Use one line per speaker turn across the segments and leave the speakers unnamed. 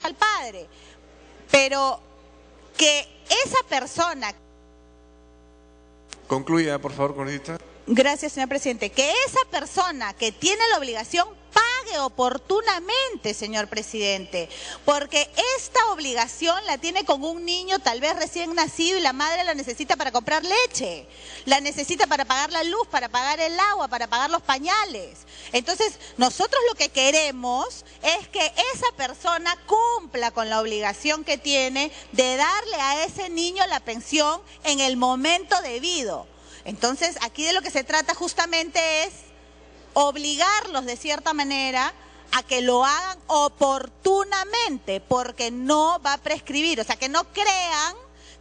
al padre, pero que esa persona...
Concluya, por favor, congresista.
Gracias, señor presidente. Que esa persona que tiene la obligación pague oportunamente, señor presidente, porque esta obligación la tiene con un niño tal vez recién nacido y la madre la necesita para comprar leche, la necesita para pagar la luz, para pagar el agua, para pagar los pañales. Entonces, nosotros lo que queremos es que esa persona cumpla con la obligación que tiene de darle a ese niño la pensión en el momento debido. Entonces, aquí de lo que se trata justamente es obligarlos de cierta manera a que lo hagan oportunamente, porque no va a prescribir. O sea, que no crean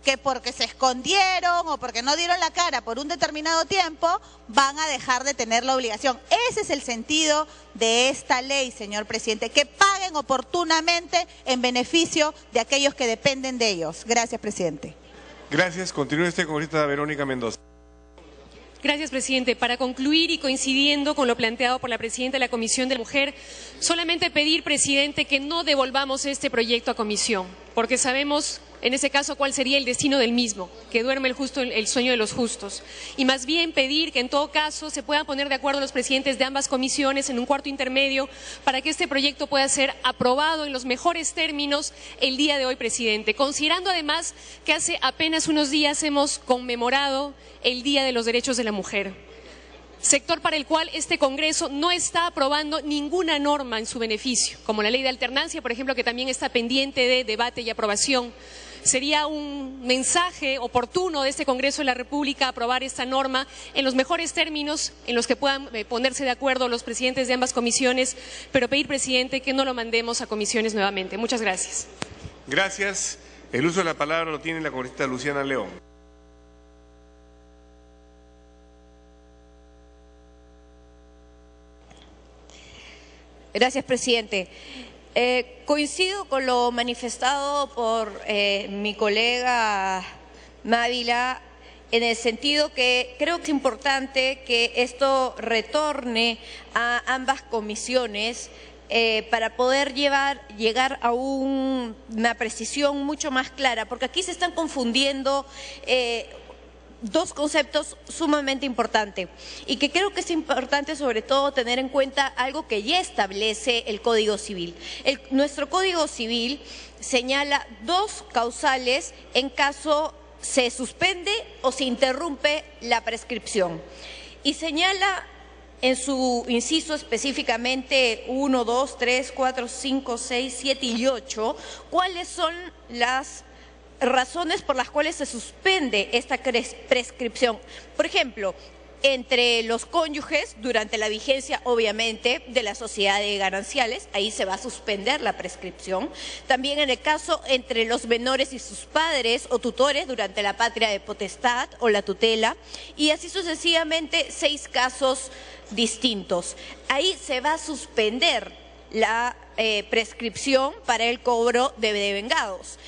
que porque se escondieron o porque no dieron la cara por un determinado tiempo, van a dejar de tener la obligación. Ese es el sentido de esta ley, señor presidente, que paguen oportunamente en beneficio de aquellos que dependen de ellos. Gracias, presidente.
Gracias. Continúe congresista Verónica Mendoza.
Gracias, presidente. Para concluir y coincidiendo con lo planteado por la presidenta de la Comisión de la Mujer, solamente pedir, presidente, que no devolvamos este proyecto a comisión, porque sabemos, en ese caso, cuál sería el destino del mismo, que duerme el sueño de los justos. Y más bien pedir que en todo caso se puedan poner de acuerdo los presidentes de ambas comisiones en un cuarto intermedio para que este proyecto pueda ser aprobado en los mejores términos el día de hoy, presidente. Considerando además que hace apenas unos días hemos conmemorado el Día de los Derechos de la Mujer, sector para el cual este Congreso no está aprobando ninguna norma en su beneficio, como la ley de alternancia, por ejemplo, que también está pendiente de debate y aprobación. Sería un mensaje oportuno de este Congreso de la República aprobar esta norma en los mejores términos en los que puedan ponerse de acuerdo los presidentes de ambas comisiones, pero pedir, presidente, que no lo mandemos a comisiones nuevamente. Muchas gracias.
Gracias. El uso de la palabra lo tiene la congresista Luciana León.
Gracias, presidente. Coincido con lo manifestado por mi colega Mávila en el sentido que creo que es importante que esto retorne a ambas comisiones para poder llegar a una precisión mucho más clara, porque aquí se están confundiendo dos conceptos sumamente importantes y que creo que es importante sobre todo tener en cuenta algo que ya establece el Código Civil. Nuestro Código Civil señala dos causales en caso se suspende o se interrumpe la prescripción y señala en su inciso específicamente 1, 2, 3, 4, 5, 6, 7 y 8 cuáles son las razones por las cuales se suspende esta prescripción. Por ejemplo, entre los cónyuges, durante la vigencia, obviamente, de la sociedad de gananciales, ahí se va a suspender la prescripción. También en el caso entre los menores y sus padres o tutores durante la patria de potestad o la tutela, y así sucesivamente 6 casos distintos. Ahí se va a suspender la prescripción para el cobro de devengados.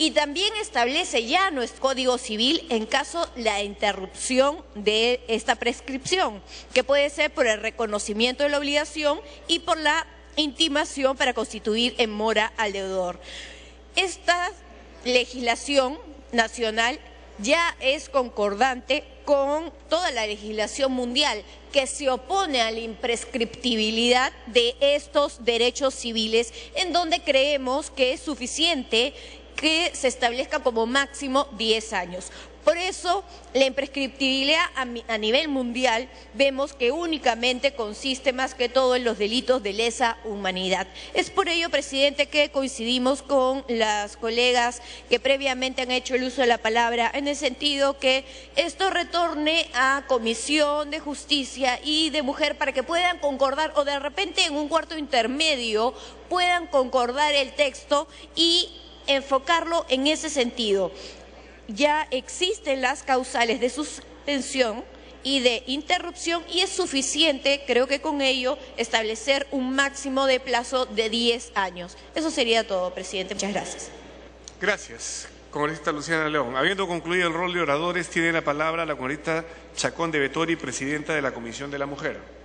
Y también establece ya nuestro Código Civil en caso de la interrupción de esta prescripción, que puede ser por el reconocimiento de la obligación y por la intimación para constituir en mora al deudor. Esta legislación nacional ya es concordante con toda la legislación mundial que se opone a la imprescriptibilidad de estos derechos civiles, en donde creemos que es suficiente que se establezca como máximo 10 años. Por eso, la imprescriptibilidad a nivel mundial vemos que únicamente consiste más que todo en los delitos de lesa humanidad. Es por ello, presidente, que coincidimos con las colegas que previamente han hecho el uso de la palabra en el sentido que esto retorne a Comisión de Justicia y de Mujer para que puedan concordar o de repente en un cuarto intermedio puedan concordar el texto y enfocarlo en ese sentido. Ya existen las causales de suspensión y de interrupción y es suficiente, creo que con ello, establecer un máximo de plazo de 10 años. Eso sería todo, presidente. Muchas gracias.
Gracias, congresista Luciana León. Habiendo concluido el rol de oradores, tiene la palabra la congresista Chacón de Vettori, presidenta de la Comisión de la Mujer.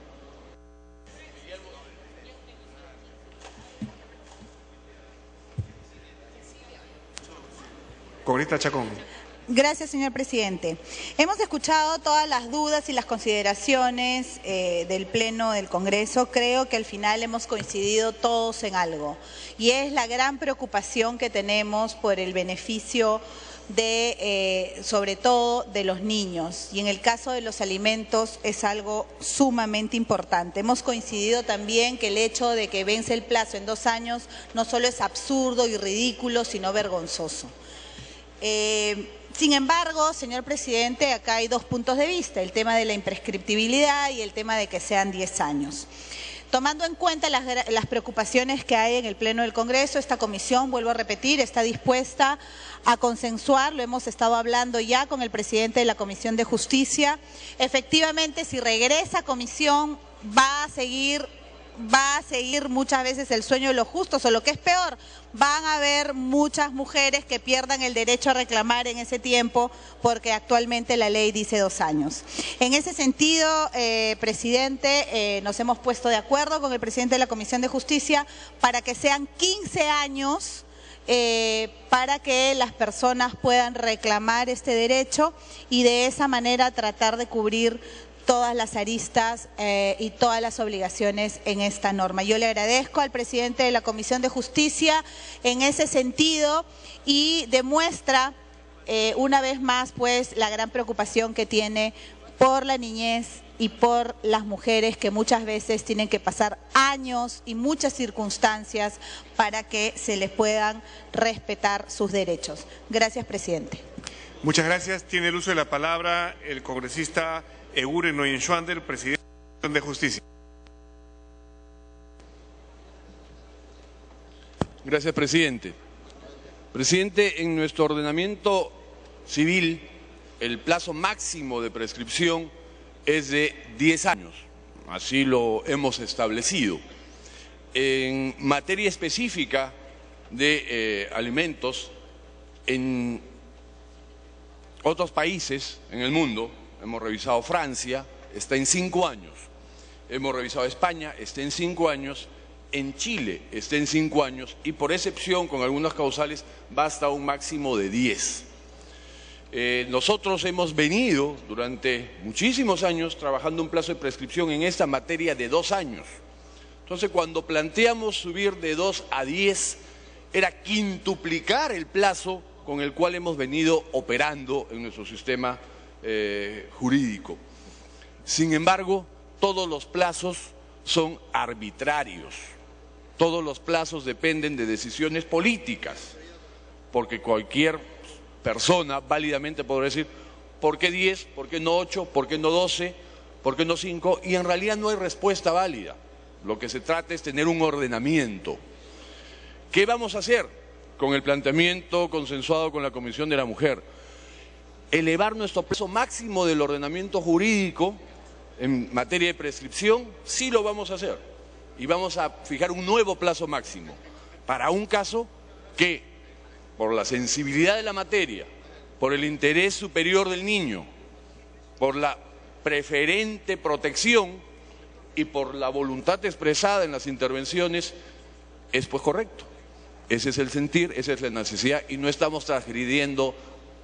Congresista Chacón.
Gracias, señor presidente. Hemos escuchado todas las dudas y las consideraciones del Pleno del Congreso. Creo que al final hemos coincidido todos en algo, y es la gran preocupación que tenemos por el beneficio sobre todo de los niños, y en el caso de los alimentos es algo sumamente importante. Hemos coincidido también que el hecho de que vence el plazo en 2 años no solo es absurdo y ridículo, sino vergonzoso. Sin embargo, señor presidente, acá hay 2 puntos de vista: el tema de la imprescriptibilidad y el tema de que sean 10 años. Tomando en cuenta las preocupaciones que hay en el Pleno del Congreso, esta comisión, vuelvo a repetir, está dispuesta a consensuar. Lo hemos estado hablando ya con el presidente de la Comisión de Justicia. Efectivamente, si regresa a comisión, va a seguir muchas veces el sueño de los justos, o lo que es peor, van a haber muchas mujeres que pierdan el derecho a reclamar en ese tiempo, porque actualmente la ley dice 2 años. En ese sentido, presidente, nos hemos puesto de acuerdo con el presidente de la Comisión de Justicia para que sean 15 años para que las personas puedan reclamar este derecho, y de esa manera tratar de cubrir todas las aristas y todas las obligaciones en esta norma. Yo le agradezco al presidente de la Comisión de Justicia en ese sentido, y demuestra una vez más pues la gran preocupación que tiene por la niñez y por las mujeres, que muchas veces tienen que pasar años y muchas circunstancias para que se les puedan respetar sus derechos. Gracias, presidente.
Muchas gracias. Tiene el uso de la palabra el congresista Eguren Noyenschwander, presidente de la Comisión de Justicia.
Gracias, presidente. Presidente, en nuestro ordenamiento civil, el plazo máximo de prescripción es de 10 años. Así lo hemos establecido. En materia específica de alimentos, en otros países en el mundo, hemos revisado Francia, está en 5 años. Hemos revisado España, está en 5 años. En Chile está en 5 años, y por excepción, con algunas causales, va hasta un máximo de 10. Nosotros hemos venido durante muchísimos años trabajando un plazo de prescripción en esta materia de 2 años. Entonces, cuando planteamos subir de 2 a 10, era quintuplicar el plazo con el cual hemos venido operando en nuestro sistema jurídico. Sin embargo, todos los plazos son arbitrarios, todos los plazos dependen de decisiones políticas, porque cualquier persona válidamente podrá decir, ¿por qué 10? ¿Por qué no 8? ¿Por qué no 12? ¿Por qué no 5? Y en realidad no hay respuesta válida. Lo que se trata es tener un ordenamiento. ¿Qué vamos a hacer con el planteamiento consensuado con la Comisión de la Mujer? Elevar nuestro plazo máximo del ordenamiento jurídico en materia de prescripción. Sí lo vamos a hacer, y vamos a fijar un nuevo plazo máximo para un caso que, por la sensibilidad de la materia, por el interés superior del niño, por la preferente protección y por la voluntad expresada en las intervenciones, es pues correcto. Ese es el sentir, esa es la necesidad, y no estamos transgrediendo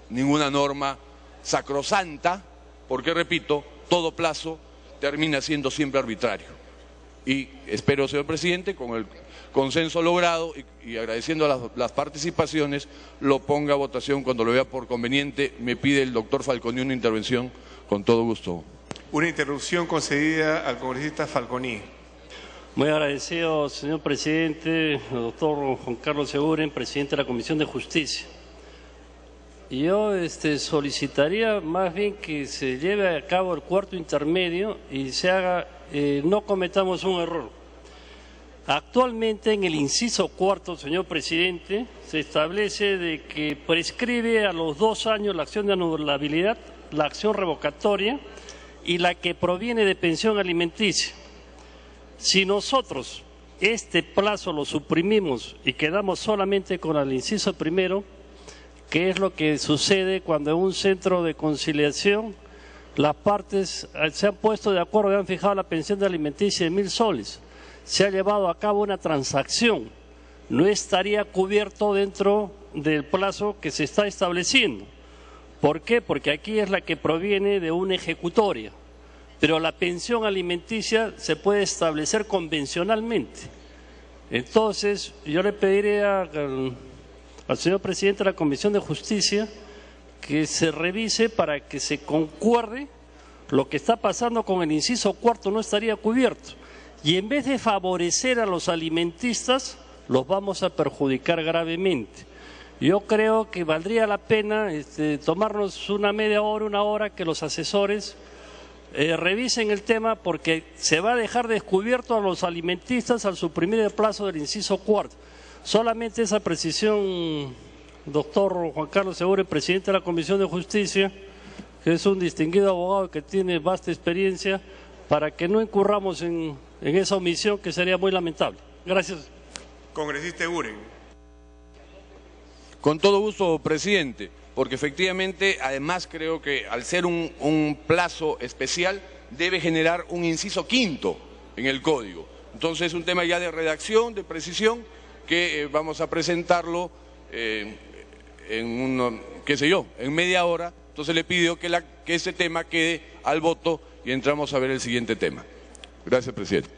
ninguna norma sacrosanta, porque, repito, todo plazo termina siendo siempre arbitrario. Y espero, señor presidente, con el consenso logrado y agradeciendo las participaciones, lo ponga a votación cuando lo vea por conveniente. Me pide el doctor Falconi una intervención, con todo gusto.
Una interrupción concedida al congresista Falconi.
Muy agradecido, señor presidente, doctor Juan Carlos Eguren, presidente de la Comisión de Justicia. Yo solicitaría más bien que se lleve a cabo el cuarto intermedio y se haga, no cometamos un error. Actualmente en el inciso cuarto, señor presidente, se establece de que prescribe a los 2 años la acción de anulabilidad, la acción revocatoria y la que proviene de pensión alimenticia. Si nosotros este plazo lo suprimimos y quedamos solamente con el inciso primero, ¿qué es lo que sucede cuando en un centro de conciliación las partes se han puesto de acuerdo y han fijado la pensión de alimenticia de 1.000 soles? Se ha llevado a cabo una transacción, no estaría cubierto dentro del plazo que se está estableciendo. ¿Por qué? Porque aquí es la que proviene de una ejecutoria, pero la pensión alimenticia se puede establecer convencionalmente. Entonces, yo le pediría al señor presidente de la Comisión de Justicia que se revise para que se concuerde lo que está pasando con el inciso cuarto, no estaría cubierto. Y en vez de favorecer a los alimentistas, los vamos a perjudicar gravemente. Yo creo que valdría la pena tomarnos una media hora, una hora, que los asesores revisen el tema, porque se va a dejar descubierto a los alimentistas al suprimir el plazo del inciso cuarto. Solamente esa precisión, doctor Juan Carlos Segura, presidente de la Comisión de Justicia, que es un distinguido abogado que tiene vasta experiencia, para que no incurramos en esa omisión que sería muy lamentable. Gracias.
Congresista Eguren.
Con todo gusto, presidente, porque efectivamente, además creo que al ser un plazo especial, debe generar un inciso quinto en el código. Entonces es un tema ya de redacción, de precisión, que vamos a presentarlo en media hora. Entonces le pido que ese tema quede al voto y entramos a ver el siguiente tema. Gracias, presidente.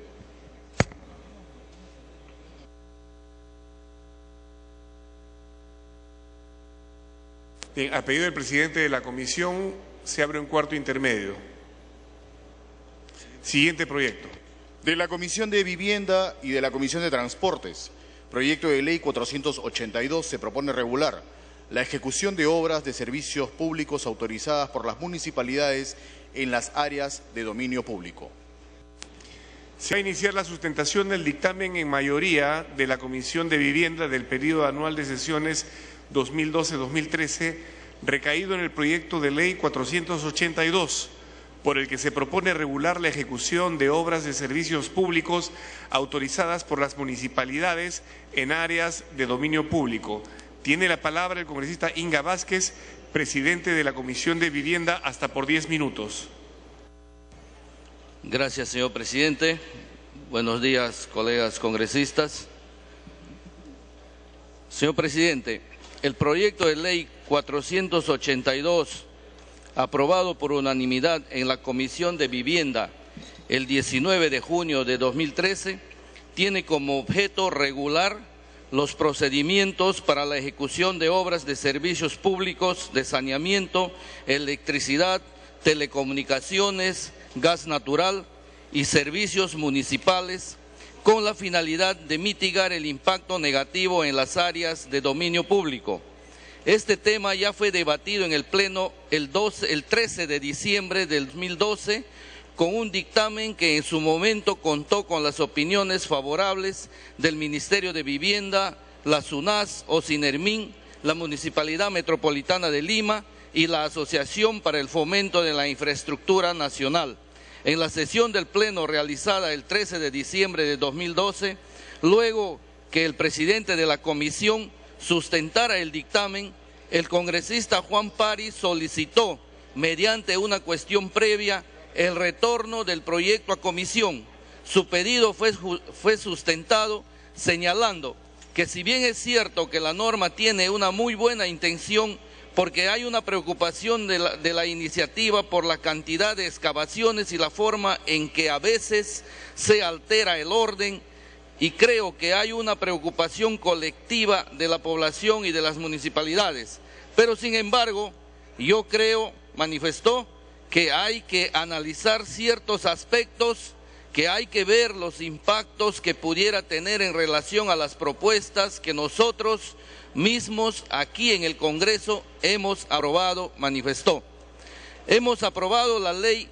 Bien, a pedido del presidente de la comisión, se abre un cuarto intermedio. Siguiente proyecto.
De la Comisión de Vivienda y de la Comisión de Transportes, proyecto de ley 482, se propone regular la ejecución de obras de servicios públicos autorizadas por las municipalidades en las áreas de dominio público.
Se va a iniciar la sustentación del dictamen en mayoría de la Comisión de Vivienda del periodo anual de sesiones 2012-2013, recaído en el proyecto de ley 482, por el que se propone regular la ejecución de obras de servicios públicos autorizadas por las municipalidades en áreas de dominio público. Tiene la palabra el congresista Inga Vázquez, presidente de la Comisión de Vivienda, hasta por 10 minutos.
Gracias, señor presidente. Buenos días, colegas congresistas. Señor presidente, el proyecto de ley 482, aprobado por unanimidad en la Comisión de Vivienda el 19 de junio de 2013, tiene como objeto regular los procedimientos para la ejecución de obras de servicios públicos de saneamiento, electricidad, telecomunicaciones, gas natural y servicios municipales, con la finalidad de mitigar el impacto negativo en las áreas de dominio público. Este tema ya fue debatido en el Pleno el 13 de diciembre del 2012, con un dictamen que en su momento contó con las opiniones favorables del Ministerio de Vivienda, la SUNAS, OSINERMIN, la Municipalidad Metropolitana de Lima y la Asociación para el Fomento de la Infraestructura Nacional. En la sesión del Pleno realizada el 13 de diciembre de 2012, luego que el presidente de la comisión sustentara el dictamen, el congresista Juan Pari solicitó, mediante una cuestión previa, el retorno del proyecto a comisión. Su pedido fue sustentado señalando que, si bien es cierto que la norma tiene una muy buena intención, porque hay una preocupación de la iniciativa por la cantidad de excavaciones y la forma en que a veces se altera el orden, y creo que hay una preocupación colectiva de la población y de las municipalidades. Pero sin embargo, yo creo, manifestó, que hay que analizar ciertos aspectos, que hay que ver los impactos que pudiera tener en relación a las propuestas que nosotros mismos aquí en el Congreso hemos aprobado, manifestó. Hemos aprobado la ley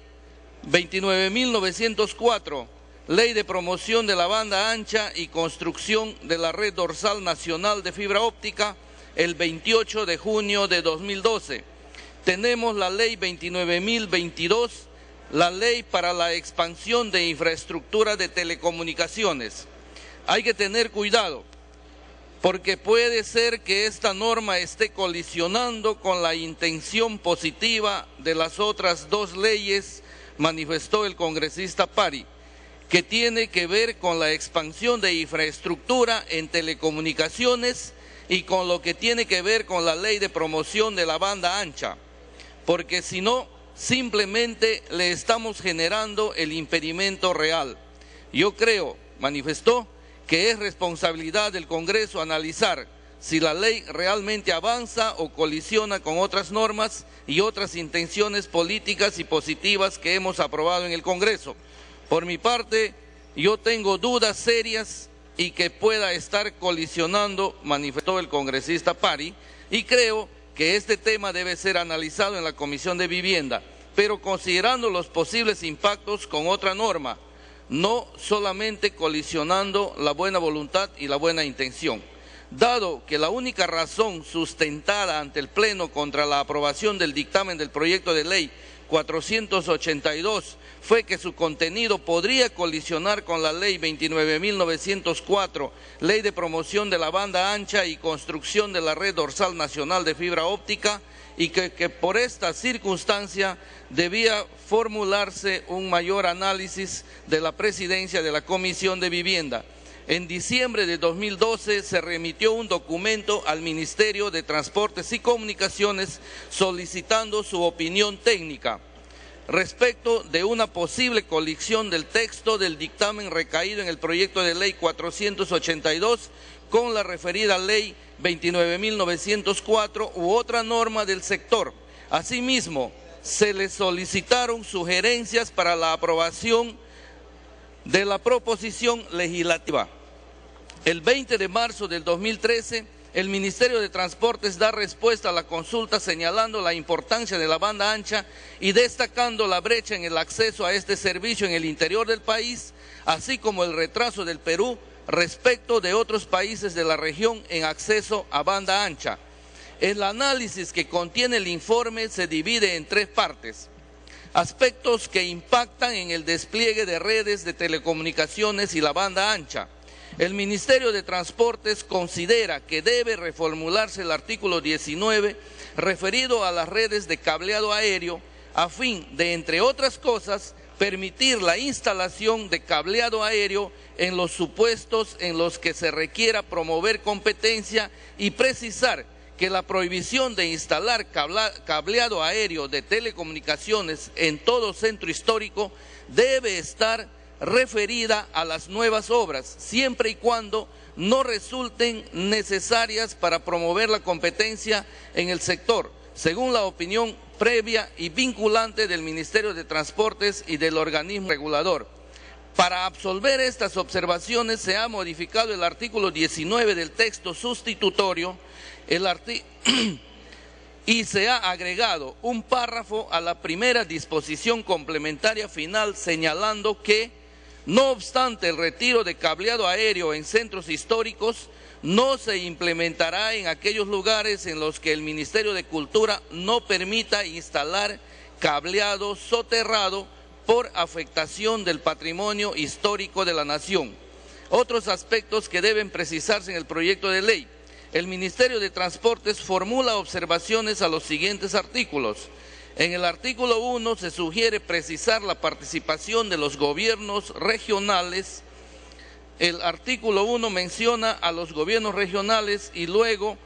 29.904, Ley de Promoción de la Banda Ancha y Construcción de la Red Dorsal Nacional de Fibra Óptica, el 28 de junio de 2012. Tenemos la Ley 29.022, la Ley para la Expansión de Infraestructura de Telecomunicaciones. Hay que tener cuidado, porque puede ser que esta norma esté colisionando con la intención positiva de las otras dos leyes, manifestó el congresista Pari, que tiene que ver con la expansión de infraestructura en telecomunicaciones y con lo que tiene que ver con la ley de promoción de la banda ancha, porque si no, simplemente le estamos generando el impedimento real. Yo creo, manifestó, que es responsabilidad del Congreso analizar si la ley realmente avanza o colisiona con otras normas y otras intenciones políticas y positivas que hemos aprobado en el Congreso. Por mi parte, yo tengo dudas serias y que pueda estar colisionando, manifestó el congresista Pari, y creo que este tema debe ser analizado en la Comisión de Vivienda, pero considerando los posibles impactos con otra norma, no solamente colisionando la buena voluntad y la buena intención. Dado que la única razón sustentada ante el Pleno contra la aprobación del dictamen del proyecto de ley 482 fue que su contenido podría colisionar con la ley 29.904, ley de promoción de la banda ancha y construcción de la red dorsal nacional de fibra óptica, y que por esta circunstancia debía formularse un mayor análisis de la presidencia de la Comisión de Vivienda. En diciembre de 2012 se remitió un documento al Ministerio de Transportes y Comunicaciones solicitando su opinión técnica respecto de una posible colisión del texto del dictamen recaído en el proyecto de ley 482 con la referida ley 29.904 u otra norma del sector. Asimismo, se le solicitaron sugerencias para la aprobación de la proposición legislativa. El 20 de marzo del 2013, el Ministerio de Transportes da respuesta a la consulta señalando la importancia de la banda ancha y destacando la brecha en el acceso a este servicio en el interior del país, así como el retraso del Perú respecto de otros países de la región en acceso a banda ancha. El análisis que contiene el informe se divide en tres partes. Aspectos que impactan en el despliegue de redes de telecomunicaciones y la banda ancha. El Ministerio de Transportes considera que debe reformularse el artículo 19 referido a las redes de cableado aéreo a fin de, entre otras cosas, permitir la instalación de cableado aéreo en los supuestos en los que se requiera promover competencia y precisar que la prohibición de instalar cableado aéreo de telecomunicaciones en todo centro histórico debe estar referida a las nuevas obras, siempre y cuando no resulten necesarias para promover la competencia en el sector, según la opinión previa y vinculante del Ministerio de Transportes y del organismo regulador. Para absolver estas observaciones se ha modificado el artículo 19 del texto sustitutorio y se ha agregado un párrafo a la primera disposición complementaria final señalando que, no obstante el retiro de cableado aéreo en centros históricos, no se implementará en aquellos lugares en los que el Ministerio de Cultura no permita instalar cableado soterrado por afectación del patrimonio histórico de la nación. Otros aspectos que deben precisarse en el proyecto de ley. El Ministerio de Transportes formula observaciones a los siguientes artículos. En el artículo 1 se sugiere precisar la participación de los gobiernos regionales. El artículo 1 menciona a los gobiernos regionales y luego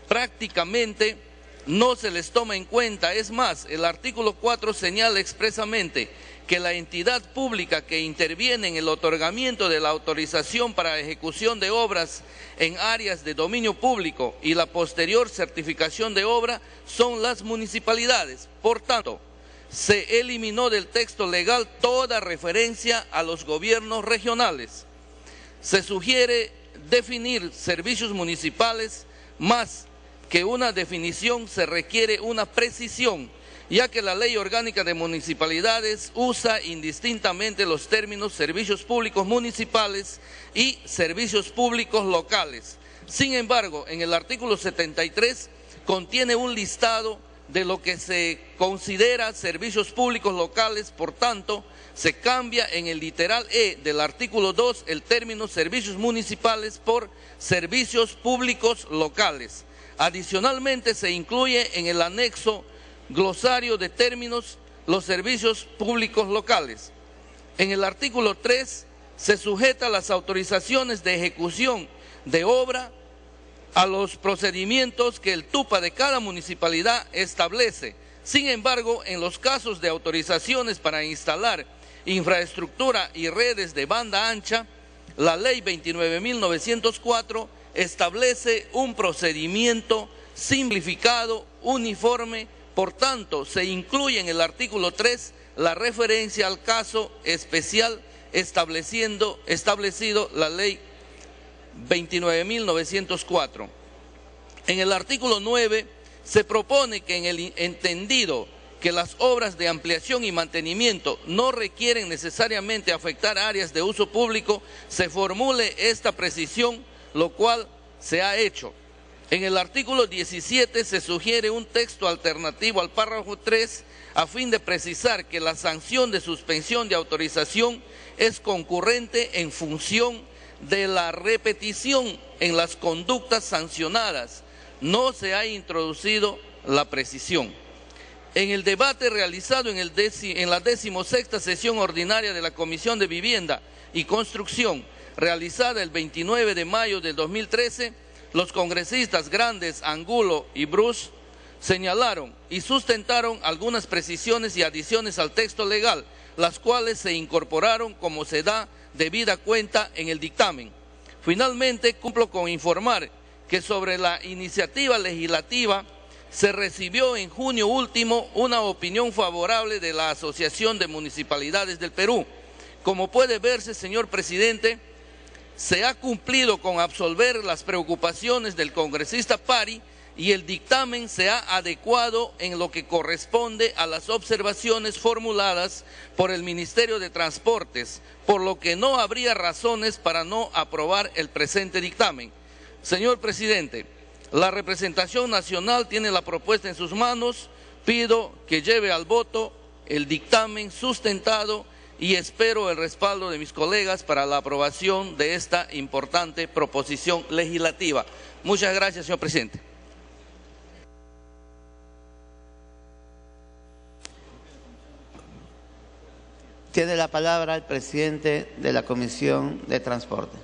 prácticamente no se les toma en cuenta. Es más, el artículo 4 señala expresamente que la entidad pública que interviene en el otorgamiento de la autorización para ejecución de obras en áreas de dominio público y la posterior certificación de obra son las municipalidades. Por tanto, se eliminó del texto legal toda referencia a los gobiernos regionales. Se sugiere definir servicios municipales, más que una definición se requiere una precisión, ya que la Ley Orgánica de Municipalidades usa indistintamente los términos servicios públicos municipales y servicios públicos locales. Sin embargo, en el artículo 73 contiene un listado de lo que se considera servicios públicos locales, por tanto, se cambia en el literal E del artículo 2 el término servicios municipales por servicios públicos locales. Adicionalmente, se incluye en el anexo glosario de términos los servicios públicos locales. En el artículo 3 se sujeta las autorizaciones de ejecución de obra a los procedimientos que el TUPA de cada municipalidad establece. Sin embargo, en los casos de autorizaciones para instalar infraestructura y redes de banda ancha, la Ley 29.904 establece un procedimiento simplificado, uniforme. Por tanto, se incluye en el artículo 3 la referencia al caso especial establecido la Ley 29.904. En el artículo 9 se propone que en el entendido que las obras de ampliación y mantenimiento no requieren necesariamente afectar áreas de uso público, se formule esta precisión, lo cual se ha hecho. En el artículo 17 se sugiere un texto alternativo al párrafo 3 a fin de precisar que la sanción de suspensión de autorización es concurrente en función de la repetición en las conductas sancionadas. No se ha introducido la precisión. En el debate realizado en la 16ª sesión ordinaria de la Comisión de Vivienda y Construcción, realizada el 29 de mayo del 2013, los congresistas Grandes, Angulo y Bruce señalaron y sustentaron algunas precisiones y adiciones al texto legal, las cuales se incorporaron como se da debida cuenta en el dictamen. Finalmente, cumplo con informar que sobre la iniciativa legislativa se recibió en junio último una opinión favorable de la Asociación de Municipalidades del Perú. Como puede verse, señor presidente, se ha cumplido con absolver las preocupaciones del congresista Pari y el dictamen se ha adecuado en lo que corresponde a las observaciones formuladas por el Ministerio de Transportes, por lo que no habría razones para no aprobar el presente dictamen. Señor presidente, la representación nacional tiene la propuesta en sus manos. Pido que lleve al voto el dictamen sustentado y espero el respaldo de mis colegas para la aprobación de esta importante proposición legislativa. Muchas gracias, señor presidente.
Tiene la palabra el presidente de la Comisión de Transporte.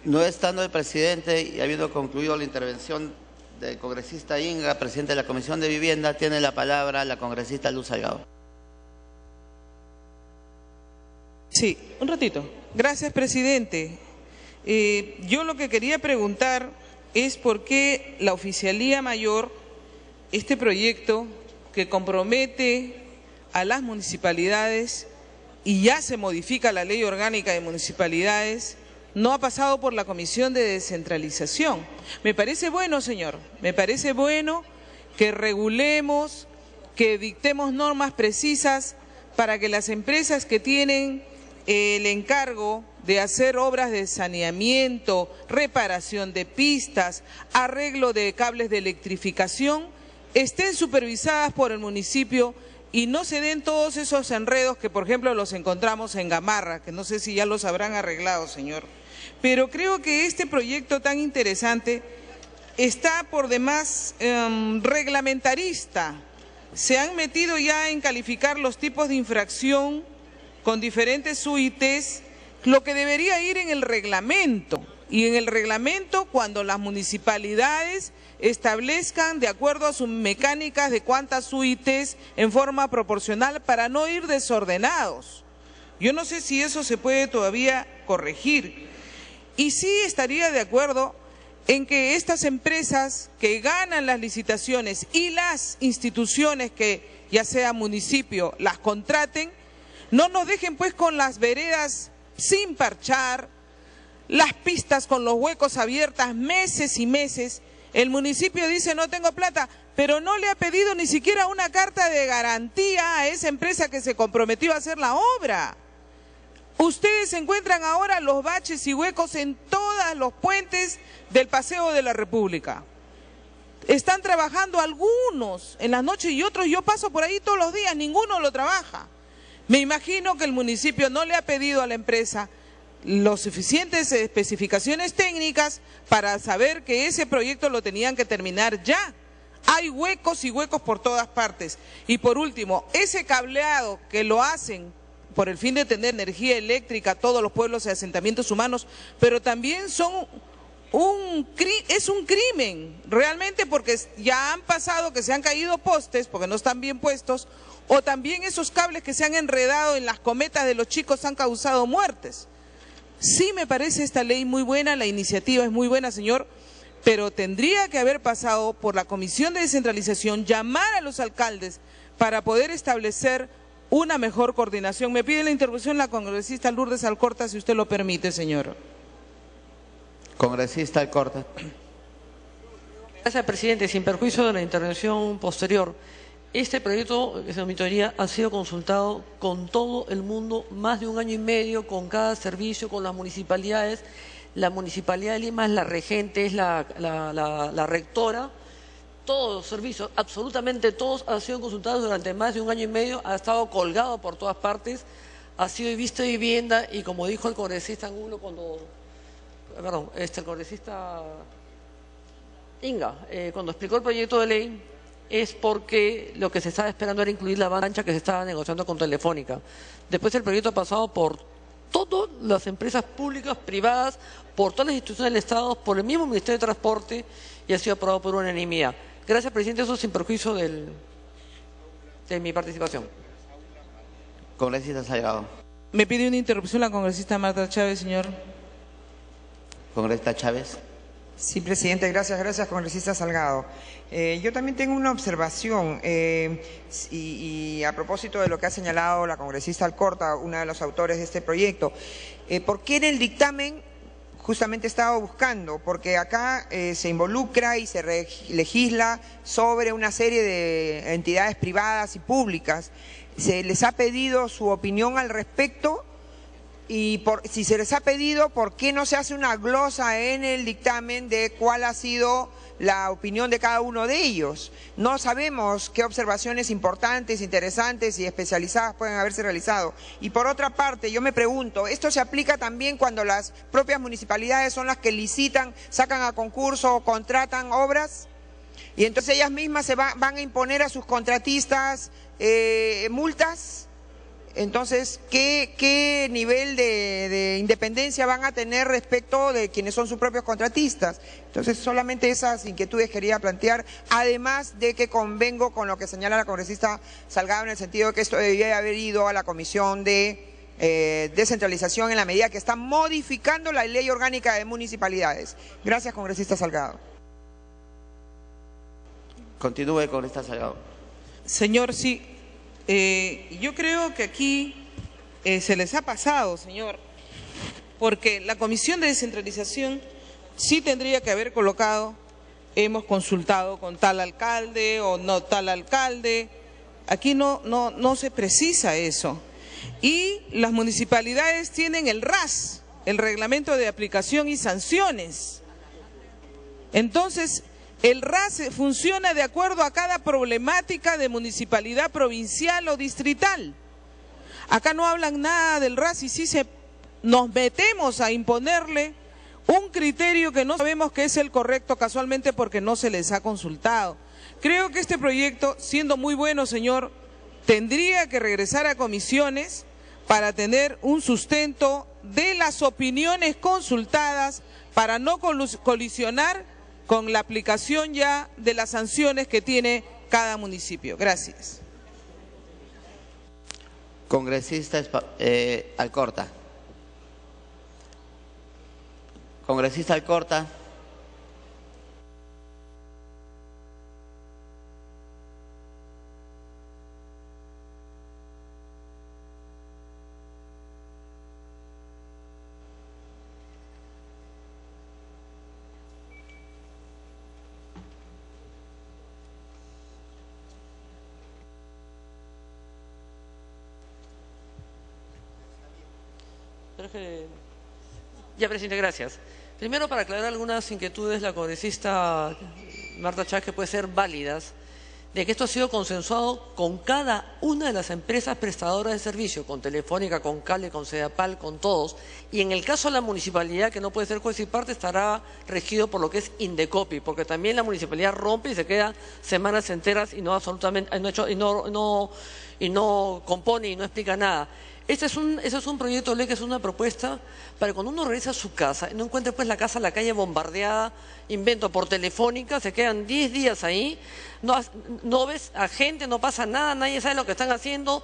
No estando el presidente y habiendo concluido la intervención del congresista Inga, presidente de la Comisión de Vivienda, tiene la palabra la congresista Luz Salgado.
Sí, un ratito. Gracias, presidente. Yo lo que quería preguntar es por qué la Oficialía Mayor, este proyecto que compromete a las municipalidades y ya se modifica la Ley Orgánica de Municipalidades, no ha pasado por la Comisión de Descentralización. Me parece bueno, señor, me parece bueno que regulemos, que dictemos normas precisas para que las empresas que tienen el encargo de hacer obras de saneamiento, reparación de pistas, arreglo de cables de electrificación, estén supervisadas por el municipio y no se den todos esos enredos que, por ejemplo, los encontramos en Gamarra, que no sé si ya los habrán arreglado, señor. Pero creo que este proyecto tan interesante está por demás reglamentarista. Se han metido ya en calificar los tipos de infracción con diferentes UITs, lo que debería ir en el reglamento. Y en el reglamento, cuando las municipalidades establezcan de acuerdo a sus mecánicas de cuántas UITs en forma proporcional para no ir desordenados. Yo no sé si eso se puede todavía corregir. Y sí estaría de acuerdo en que estas empresas que ganan las licitaciones y las instituciones que ya sea municipio las contraten, no nos dejen pues con las veredas sin parchar, las pistas con los huecos abiertas meses y meses. El municipio dice no tengo plata, pero no le ha pedido ni siquiera una carta de garantía a esa empresa que se comprometió a hacer la obra. Ustedes encuentran ahora los baches y huecos en todos los puentes del Paseo de la República. Están trabajando algunos en las noches y otros, yo paso por ahí todos los días, ninguno lo trabaja. Me imagino que el municipio no le ha pedido a la empresa las suficientes especificaciones técnicas para saber que ese proyecto lo tenían que terminar ya. Hay huecos y huecos por todas partes. Y por último, ese cableado que lo hacen por el fin de tener energía eléctrica a todos los pueblos y asentamientos humanos, pero también es un crimen, realmente, porque ya han pasado que se han caído postes porque no están bien puestos, o también esos cables que se han enredado en las cometas de los chicos han causado muertes. Sí me parece esta ley muy buena, la iniciativa es muy buena, señor, pero tendría que haber pasado por la Comisión de Descentralización, llamar a los alcaldes para poder establecer una mejor coordinación. Me pide la intervención la congresista Lourdes Alcorta, si usted lo permite, señor.
Congresista Alcorta.
Gracias, presidente. Sin perjuicio de la intervención posterior, este proyecto de auditoría ha sido consultado con todo el mundo más de 1 año y medio, con cada servicio, con las municipalidades. La Municipalidad de Lima es la regente, es la rectora. Todos los servicios, absolutamente todos, han sido consultados durante más de 1 año y medio, ha estado colgado por todas partes, ha sido visto de vivienda y, como dijo el congresista Angulo el congresista Inga, cuando explicó el proyecto de ley, es porque lo que se estaba esperando era incluir la banda ancha que se estaba negociando con Telefónica. Después el proyecto ha pasado por todas las empresas públicas, privadas, por todas las instituciones del Estado, por el mismo Ministerio de Transporte y ha sido aprobado por unanimidad. Gracias, presidente. Eso sin perjuicio de mi participación.
Congresista Salgado.
Me pide una interrupción la congresista Marta Chávez, señor.
Congresista Chávez.
Sí, presidente. Gracias, congresista Salgado. Yo también tengo una observación y a propósito de lo que ha señalado la congresista Alcorta, una de los autores de este proyecto. ¿Por qué en el dictamen justamente estaba buscando? Porque acá se involucra y se legisla sobre una serie de entidades privadas y públicas. Se les ha pedido su opinión al respecto y si se les ha pedido, ¿por qué no se hace una glosa en el dictamen de cuál ha sido la opinión de cada uno de ellos? No sabemos qué observaciones importantes, interesantes y especializadas pueden haberse realizado. Y por otra parte, yo me pregunto, ¿esto se aplica también cuando las propias municipalidades son las que licitan, sacan a concurso o contratan obras? Y entonces ellas mismas van a imponer a sus contratistas multas. Entonces, ¿qué nivel de independencia van a tener respecto de quienes son sus propios contratistas? Entonces, solamente esas inquietudes quería plantear, además de que convengo con lo que señala la congresista Salgado en el sentido de que esto debía haber ido a la Comisión de Descentralización en la medida que está modificando la Ley Orgánica de Municipalidades. Gracias, congresista Salgado.
Continúe, congresista Salgado.
Señor, sí. Yo creo que aquí se les ha pasado, señor, porque la Comisión de Descentralización sí tendría que haber colocado, hemos consultado con tal alcalde o no tal alcalde. Aquí no se precisa eso. Y las municipalidades tienen el RAS, el Reglamento de Aplicación y Sanciones. Entonces, el RAS funciona de acuerdo a cada problemática de municipalidad provincial o distrital. Acá no hablan nada del RAS y sí nos metemos a imponerle un criterio que no sabemos que es el correcto casualmente porque no se les ha consultado. Creo que este proyecto, siendo muy bueno, señor, tendría que regresar a comisiones para tener un sustento de las opiniones consultadas para no colisionar con la aplicación ya de las sanciones que tiene cada municipio. Gracias.
Congresista Alcorta. Congresista Alcorta.
Ya, presidente, gracias. Primero, para aclarar algunas inquietudes, la congresista Marta Chávez, que pueden ser válidas. de que esto ha sido consensuado con cada una de las empresas prestadoras de servicio, con Telefónica, con Cale, con Sedapal, con todos. Y en el caso de la municipalidad, que no puede ser juez y parte, estará regido por lo que es Indecopi, porque también la municipalidad rompe y se queda semanas enteras y no absolutamente no compone y no explica nada. Ese es un proyecto de ley que es una propuesta para cuando uno regresa a su casa y no encuentre pues la casa, la calle bombardeada, invento por Telefónica, se quedan 10 días ahí, no ves a gente, no pasa nada, nadie sabe lo que están haciendo,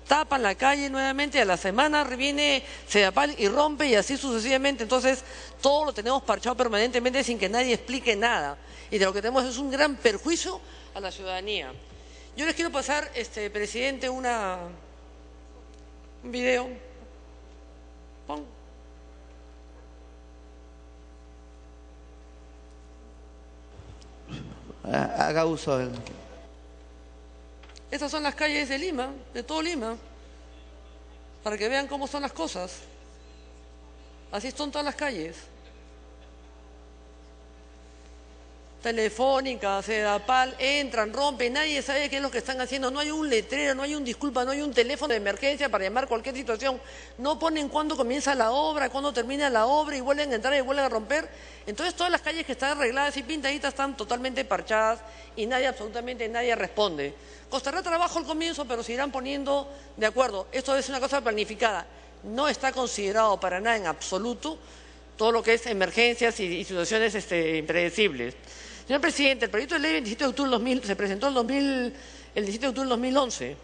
tapan la calle nuevamente, a la semana viene Sedapal y rompe y así sucesivamente. Entonces todo lo tenemos parchado permanentemente sin que nadie explique nada y de lo que tenemos es un gran perjuicio a la ciudadanía. Yo les quiero pasar, presidente, un video. Pon.
Haga uso del...
Estas son las calles de Lima, de todo Lima, para que vean cómo son las cosas. Así son todas las calles. Telefónica, Sedapal, entran, rompen, nadie sabe qué es lo que están haciendo, no hay un letrero, no hay un disculpa, no hay un teléfono de emergencia para llamar cualquier situación, no ponen cuándo comienza la obra, cuándo termina la obra y vuelven a entrar y vuelven a romper. Entonces todas las calles que están arregladas y pintaditas están totalmente parchadas y nadie, absolutamente nadie responde. Costará trabajo al comienzo, pero se irán poniendo de acuerdo. Esto es una cosa planificada, no está considerado para nada en absoluto todo lo que es emergencias y situaciones impredecibles. Señor presidente, el proyecto de ley 27 de octubre se presentó el 17 de octubre del 2011.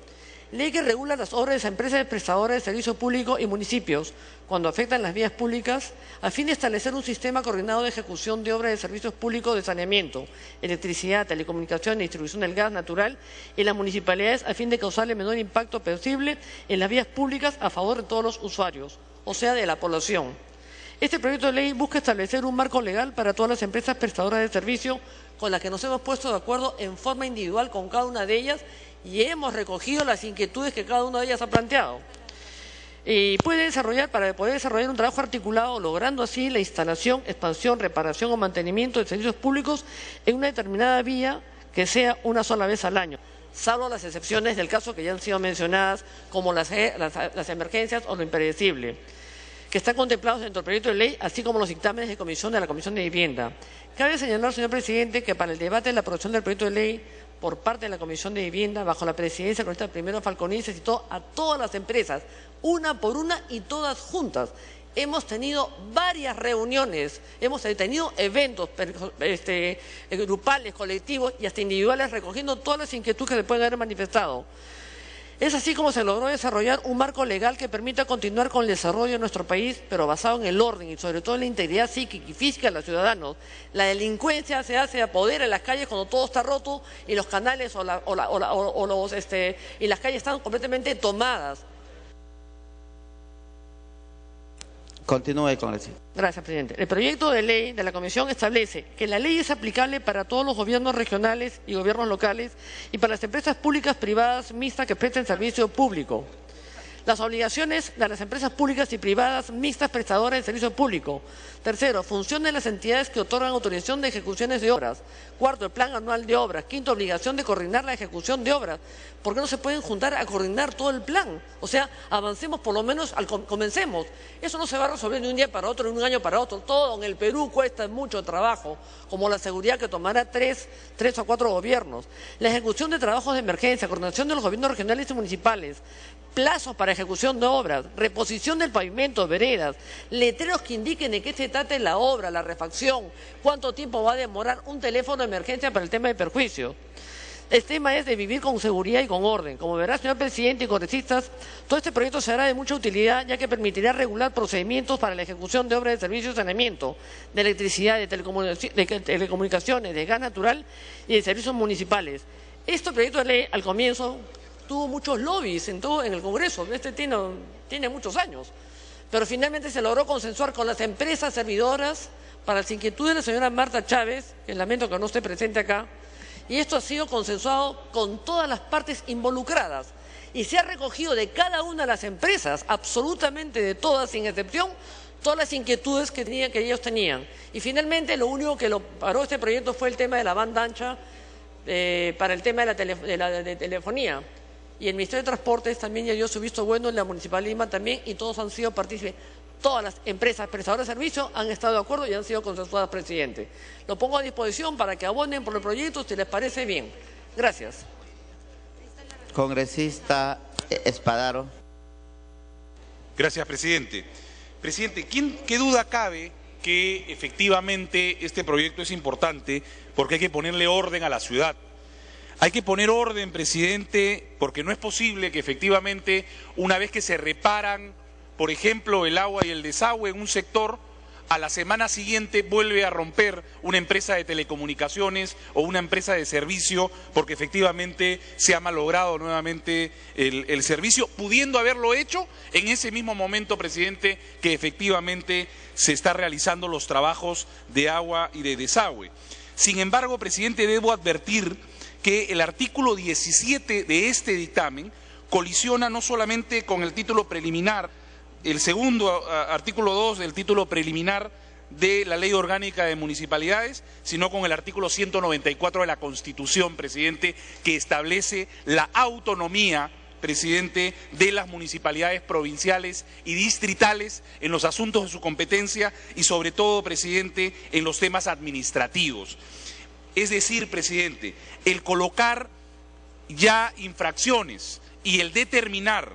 Ley que regula las obras de empresas prestadoras de servicio público y municipios cuando afectan las vías públicas a fin de establecer un sistema coordinado de ejecución de obras de servicios públicos de saneamiento, electricidad, telecomunicación y distribución del gas natural en las municipalidades a fin de causar el menor impacto posible en las vías públicas a favor de todos los usuarios, o sea, de la población. Este proyecto de ley busca establecer un marco legal para todas las empresas prestadoras de servicio con las que nos hemos puesto de acuerdo en forma individual con cada una de ellas y hemos recogido las inquietudes que cada una de ellas ha planteado. Y para poder desarrollar un trabajo articulado, logrando así la instalación, expansión, reparación o mantenimiento de servicios públicos en una determinada vía que sea una sola vez al año, salvo las excepciones del caso que ya han sido mencionadas, como las emergencias o lo impredecible, que están contemplados dentro del proyecto de ley, así como los dictámenes de comisión de la Comisión de Vivienda. Cabe señalar, señor presidente, que para el debate de la aprobación del proyecto de ley por parte de la Comisión de Vivienda, bajo la presidencia del congresista primero Falconi, se citó a todas las empresas, una por una y todas juntas. Hemos tenido varias reuniones, hemos tenido eventos grupales, colectivos y hasta individuales, recogiendo todas las inquietudes que se pueden haber manifestado. Es así como se logró desarrollar un marco legal que permita continuar con el desarrollo de nuestro país, pero basado en el orden y sobre todo en la integridad psíquica y física de los ciudadanos. La delincuencia se hace a poder en las calles cuando todo está roto y los canales y las calles están completamente tomadas.
Continúe, congresista.
Gracias, presidente. El proyecto de ley de la Comisión establece que la ley es aplicable para todos los gobiernos regionales y gobiernos locales y para las empresas públicas privadas mixtas que presten servicio público. Las obligaciones de las empresas públicas y privadas mixtas prestadoras de servicio público. Tercero, función de las entidades que otorgan autorización de ejecuciones de obras. Cuarto, el plan anual de obras. Quinto, obligación de coordinar la ejecución de obras. ¿Por qué no se pueden juntar a coordinar todo el plan? O sea, avancemos por lo menos, comencemos. Eso no se va a resolver de un día para otro, de un año para otro. Todo en el Perú cuesta mucho trabajo, como la seguridad que tomará tres o cuatro gobiernos. La ejecución de trabajos de emergencia, coordinación de los gobiernos regionales y municipales, plazos para ejecución de obras, reposición del pavimento, veredas, letreros que indiquen de qué se trata la obra, la refacción, cuánto tiempo va a demorar un teléfono de emergencia para el tema de perjuicio. El tema es de vivir con seguridad y con orden. Como verá, señor presidente y congresistas, todo este proyecto será de mucha utilidad, ya que permitirá regular procedimientos para la ejecución de obras de servicios de saneamiento, de electricidad, de telecomunicaciones, de gas natural y de servicios municipales. Este proyecto de ley, al comienzo, tuvo muchos lobbies en el Congreso. Tiene muchos años. Pero finalmente se logró consensuar con las empresas servidoras para las inquietudes de la señora Marta Chávez, que lamento que no esté presente acá, y esto ha sido consensuado con todas las partes involucradas. Y se ha recogido de cada una de las empresas, absolutamente de todas, sin excepción, todas las inquietudes que ellos tenían. Y finalmente lo único que lo paró este proyecto fue el tema de la banda ancha, para el tema de la telefonía. Y el Ministerio de Transportes también ya dio su visto bueno, en la Municipalidad de Lima también, y todos han sido partícipes. Todas las empresas prestadoras de servicios han estado de acuerdo y han sido consensuadas, presidente. Lo pongo a disposición para que abonen por el proyecto si les parece bien. Gracias.
Congresista Espadaro.
Gracias, presidente. Presidente, ¿qué duda cabe que efectivamente este proyecto es importante porque hay que ponerle orden a la ciudad? Hay que poner orden, presidente, porque no es posible que efectivamente una vez que se reparan, por ejemplo, el agua y el desagüe en un sector, a la semana siguiente vuelve a romper una empresa de telecomunicaciones o una empresa de servicio porque efectivamente se ha malogrado nuevamente el servicio, pudiendo haberlo hecho en ese mismo momento, presidente, que efectivamente se está realizando los trabajos de agua y de desagüe. Sin embargo, presidente, debo advertir que el artículo 17 de este dictamen colisiona no solamente con el título preliminar, el segundo artículo 2 del título preliminar de la Ley Orgánica de Municipalidades, sino con el artículo 194 de la Constitución, presidente, que establece la autonomía, presidente, de las municipalidades provinciales y distritales en los asuntos de su competencia y sobre todo, presidente, en los temas administrativos. Es decir, presidente, el colocar ya infracciones y el determinar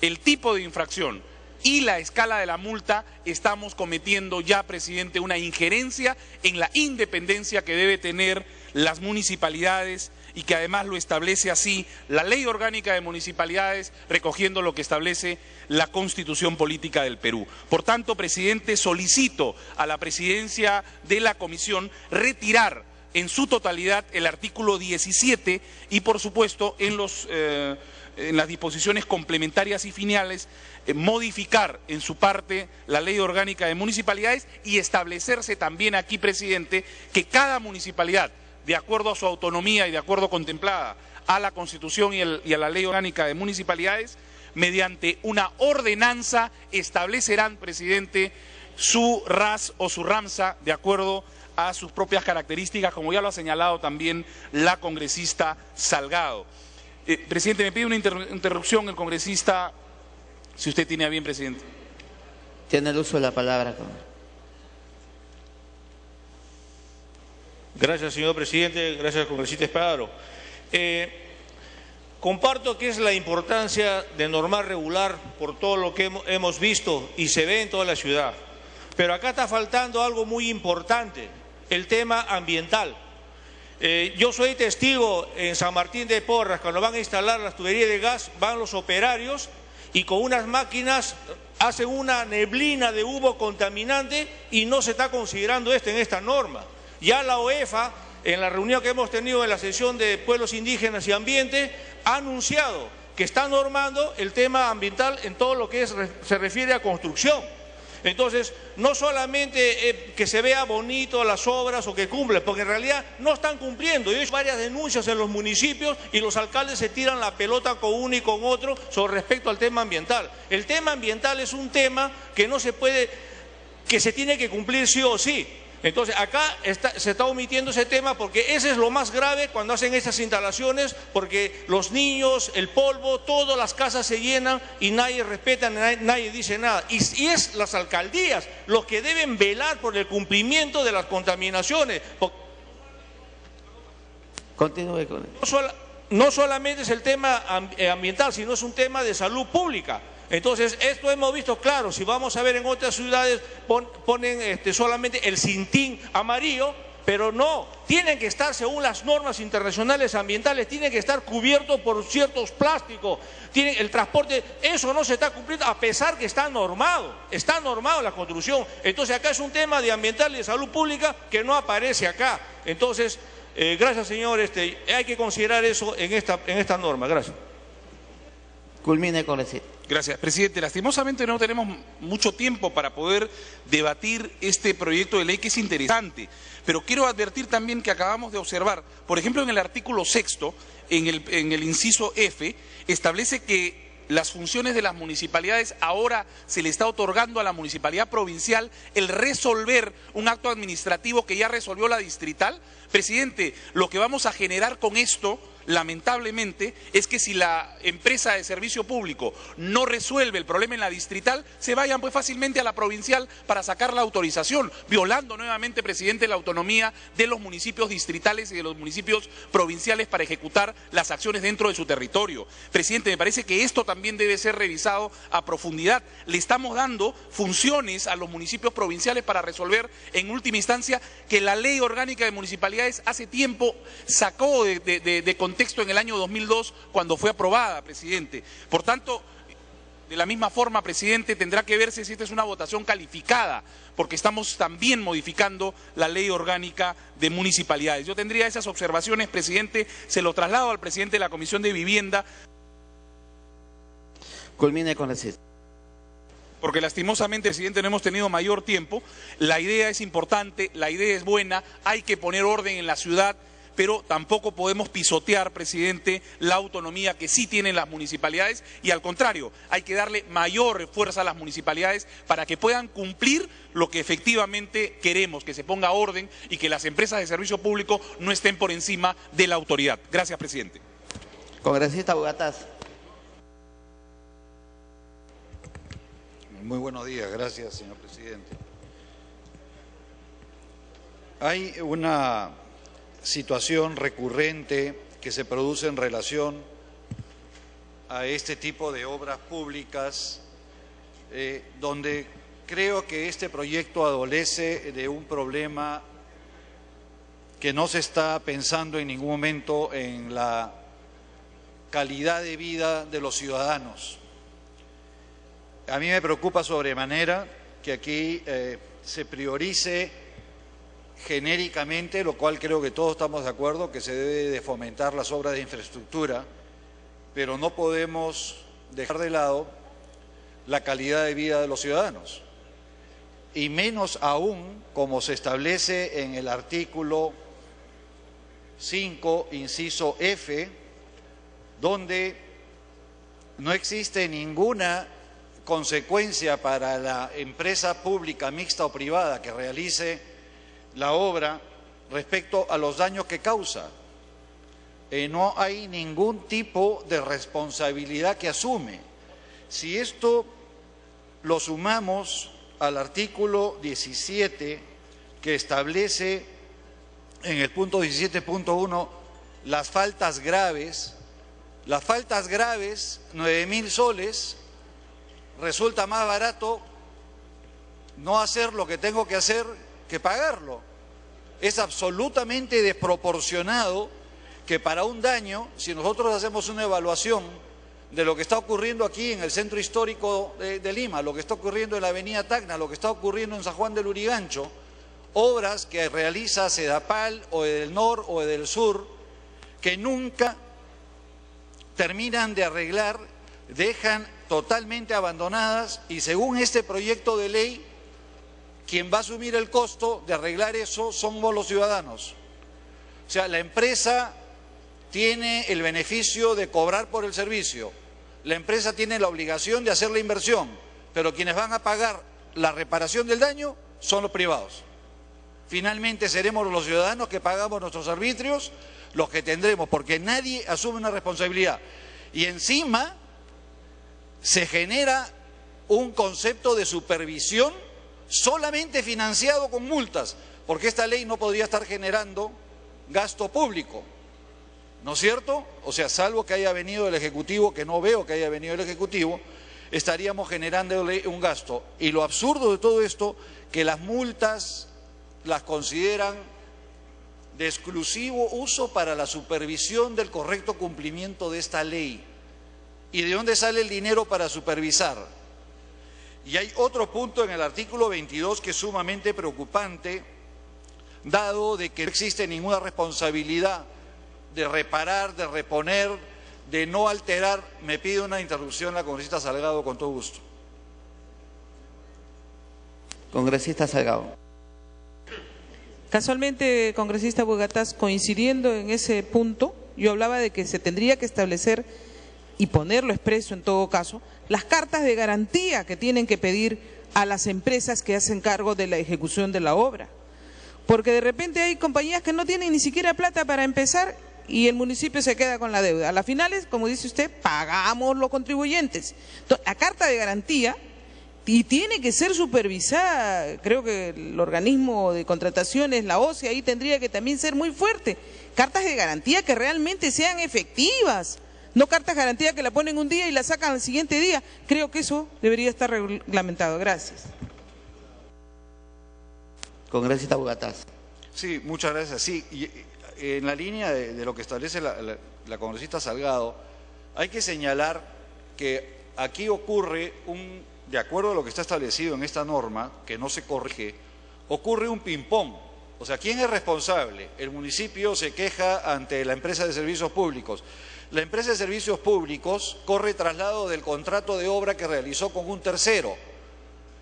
el tipo de infracción y la escala de la multa, estamos cometiendo ya, presidente, una injerencia en la independencia que debe tener las municipalidades y que además lo establece así la Ley Orgánica de Municipalidades, recogiendo lo que establece la Constitución Política del Perú. Por tanto, presidente, solicito a la presidencia de la Comisión retirar en su totalidad el artículo 17 y, por supuesto, en las disposiciones complementarias y finales, modificar en su parte la Ley Orgánica de Municipalidades y establecerse también aquí, presidente, que cada municipalidad, de acuerdo a su autonomía y de acuerdo contemplada a la Constitución y a la Ley Orgánica de Municipalidades, mediante una ordenanza establecerán, presidente, su RAS o su RAMSA de acuerdo a sus propias características, como ya lo ha señalado también la congresista Salgado. Presidente, me pide una interrupción el congresista, si usted tiene a bien, presidente.
Tiene el uso de la palabra.
Gracias, señor presidente. Gracias, congresista Espadaro. Comparto que es la importancia de normar regular por todo lo que hemos visto y se ve en toda la ciudad. Pero acá está faltando algo muy importante, el tema ambiental. Yo soy testigo en San Martín de Porras, cuando van a instalar las tuberías de gas, van los operarios y con unas máquinas hacen una neblina de humo contaminante y no se está considerando esto en esta norma. Ya la OEFA, en la reunión que hemos tenido en la sesión de Pueblos Indígenas y Ambiente, ha anunciado que está normando el tema ambiental en todo lo que se refiere a construcción. Entonces, no solamente que se vea bonito las obras o que cumplen, porque en realidad no están cumpliendo. Yo he hecho varias denuncias en los municipios y los alcaldes se tiran la pelota con uno y con otro sobre respecto al tema ambiental. El tema ambiental es un tema que no se puede, que se tiene que cumplir sí o sí. Entonces acá se está omitiendo ese tema porque ese es lo más grave cuando hacen esas instalaciones, porque los niños, el polvo, todas las casas se llenan y nadie respeta, nadie dice nada. Y es las alcaldías los que deben velar por el cumplimiento de las contaminaciones.
Continúe con
no solamente es el tema ambiental, sino es un tema de salud pública. Entonces, esto hemos visto claro, si vamos a ver en otras ciudades ponen solamente el cintín amarillo, pero no, tienen que estar según las normas internacionales ambientales, tienen que estar cubiertos por ciertos plásticos, el transporte, eso no se está cumpliendo a pesar que está normado la construcción. Entonces, acá es un tema de ambiental y de salud pública que no aparece acá. Entonces, gracias señor, hay que considerar eso en esta norma. Gracias.
Culmine con decir.
Gracias, presidente. Lastimosamente no tenemos mucho tiempo para poder debatir este proyecto de ley que es interesante, pero quiero advertir también que acabamos de observar, por ejemplo, en el artículo 6º, en el inciso F, establece que las funciones de las municipalidades ahora se le está otorgando a la municipalidad provincial el resolver un acto administrativo que ya resolvió la distrital. Presidente, lo que vamos a generar con esto, lamentablemente, es que si la empresa de servicio público no resuelve el problema en la distrital, se vayan pues fácilmente a la provincial para sacar la autorización, violando nuevamente, presidente, la autonomía de los municipios distritales y de los municipios provinciales para ejecutar las acciones dentro de su territorio. Presidente, me parece que esto también debe ser revisado a profundidad. Le estamos dando funciones a los municipios provinciales para resolver en última instancia que la Ley Orgánica de Municipalidades hace tiempo sacó de contexto en el año 2002 cuando fue aprobada, presidente. Por tanto, de la misma forma, presidente, tendrá que verse si esta es una votación calificada, porque estamos también modificando la Ley Orgánica de Municipalidades. Yo tendría esas observaciones, presidente, se lo traslado al presidente de la Comisión de Vivienda.
Culmine con la cita.
Porque lastimosamente, presidente, no hemos tenido mayor tiempo. La idea es importante, la idea es buena, hay que poner orden en la ciudad, pero tampoco podemos pisotear, presidente, la autonomía que sí tienen las municipalidades y al contrario, hay que darle mayor fuerza a las municipalidades para que puedan cumplir lo que efectivamente queremos, que se ponga orden y que las empresas de servicio público no estén por encima de la autoridad. Gracias, presidente.
Congresista Bugatás.
Muy buenos días, gracias, señor presidente. Hay una situación recurrente que se produce en relación a este tipo de obras públicas, donde creo que este proyecto adolece de un problema que no se está pensando en ningún momento en la calidad de vida de los ciudadanos. A mí me preocupa sobremanera que aquí se priorice genéricamente, lo cual creo que todos estamos de acuerdo, que se debe de fomentar las obras de infraestructura, pero no podemos dejar de lado la calidad de vida de los ciudadanos. Y menos aún, como se establece en el artículo 5, inciso F, donde no existe ninguna consecuencia para la empresa pública, mixta o privada que realice la obra respecto a los daños que causa. No hay ningún tipo de responsabilidad que asume. Si esto lo sumamos al artículo 17 que establece en el punto 17.1 las faltas graves, 9.000 soles, resulta más barato no hacer lo que tengo que hacer que pagarlo. Es absolutamente desproporcionado que para un daño, si nosotros hacemos una evaluación de lo que está ocurriendo aquí en el centro histórico de Lima, lo que está ocurriendo en la avenida Tacna, lo que está ocurriendo en San Juan del Lurigancho, obras que realiza Sedapal o del Nor o del Sur, que nunca terminan de arreglar, dejan totalmente abandonadas y según este proyecto de ley, quien va a asumir el costo de arreglar eso somos los ciudadanos. O sea, la empresa tiene el beneficio de cobrar por el servicio, la empresa tiene la obligación de hacer la inversión, pero quienes van a pagar la reparación del daño son los privados. Finalmente seremos los ciudadanos que pagamos nuestros arbitrios, los que tendremos, porque nadie asume una responsabilidad. Y encima se genera un concepto de supervisión solamente financiado con multas, porque esta ley no podría estar generando gasto público, ¿no es cierto? O sea, salvo que haya venido el Ejecutivo, que no veo que haya venido el Ejecutivo, estaríamos generando un gasto. Y lo absurdo de todo esto, que las multas las consideran de exclusivo uso para la supervisión del correcto cumplimiento de esta ley. ¿Y de dónde sale el dinero para supervisar? Y hay otro punto en el artículo 22 que es sumamente preocupante, dado de que no existe ninguna responsabilidad de reparar, de reponer, de no alterar. Me pide una interrupción la congresista Salgado con todo gusto.
Congresista Salgado.
Casualmente, congresista Bugatás, coincidiendo en ese punto, yo hablaba de que se tendría que establecer y ponerlo expreso en todo caso, las cartas de garantía que tienen que pedir a las empresas que hacen cargo de la ejecución de la obra. Porque de repente hay compañías que no tienen ni siquiera plata para empezar y el municipio se queda con la deuda. A las finales, como dice usted, pagamos los contribuyentes. Entonces, la carta de garantía y tiene que ser supervisada. Creo que el organismo de contrataciones, la OCE, ahí tendría que también ser muy fuerte. Cartas de garantía que realmente sean efectivas. No cartas de garantía que la ponen un día y la sacan al siguiente día. Creo que eso debería estar reglamentado. Gracias.
Congresista Bugatás.
Sí, muchas gracias. Sí, y en la línea de lo que establece la congresista Salgado, hay que señalar que aquí ocurre de acuerdo a lo que está establecido en esta norma, que no se corrige, ocurre un ping-pong. O sea, ¿quién es responsable? El municipio se queja ante la empresa de servicios públicos. La empresa de servicios públicos corre traslado del contrato de obra que realizó con un tercero.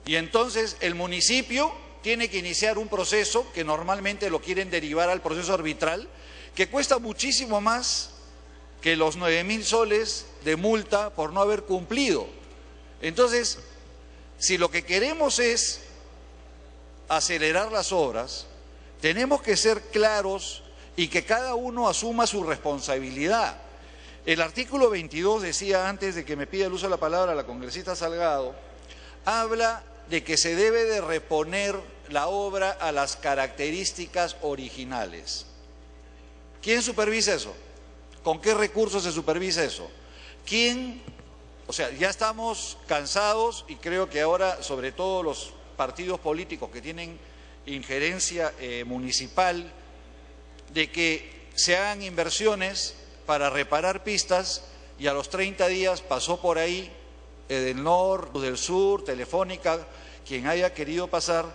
Y entonces el municipio tiene que iniciar un proceso que normalmente lo quieren derivar al proceso arbitral, que cuesta muchísimo más que los 9.000 soles de multa por no haber cumplido. Entonces, si lo que queremos es acelerar las obras, tenemos que ser claros y que cada uno asuma su responsabilidad. El artículo 22, decía antes de que me pida el uso de la palabra la congresista Salgado, habla de que se debe de reponer la obra a las características originales. ¿Quién supervisa eso? ¿Con qué recursos se supervisa eso? ¿Quién? O sea, ya estamos cansados y creo que ahora, sobre todo los partidos políticos que tienen injerencia municipal, de que se hagan inversiones para reparar pistas y a los 30 días pasó por ahí del norte, del sur, Telefónica, quien haya querido pasar,